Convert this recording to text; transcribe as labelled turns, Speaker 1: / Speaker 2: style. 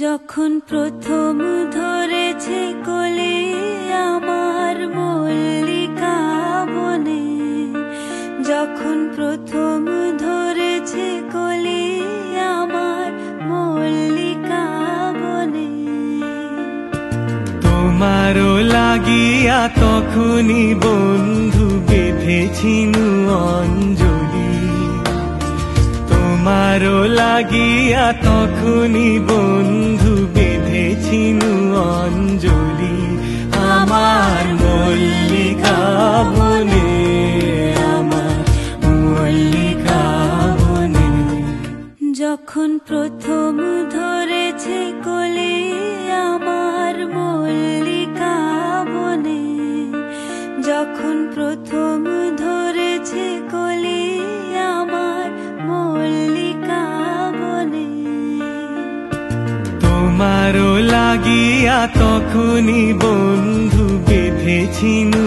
Speaker 1: যখন প্রথম ধরেছে কোলে আমার মল্লিকা বনে, যখন প্রথম ধরেছে কোলে আমার মল্লিকা বনে।
Speaker 2: তোমারও লাগিয়া তখনই বন্ধু বেঁধেছিনু অঞ্জলি, তোমারও লাগিয়া তখনই বন্ধু বেঁধেছিনু অঞ্জলি। আমার মল্লিকা বনে, আমার মল্লিকা বনে।
Speaker 1: যখন প্রথম ধরেছে কোলে আমার মল্লিকা বনে, যখন প্রথম ধরেছে কোলে আমার মল্লিকা বনে।
Speaker 2: তোমারও লাগিয়া তখনই বন্ধু বেঁধেছিনু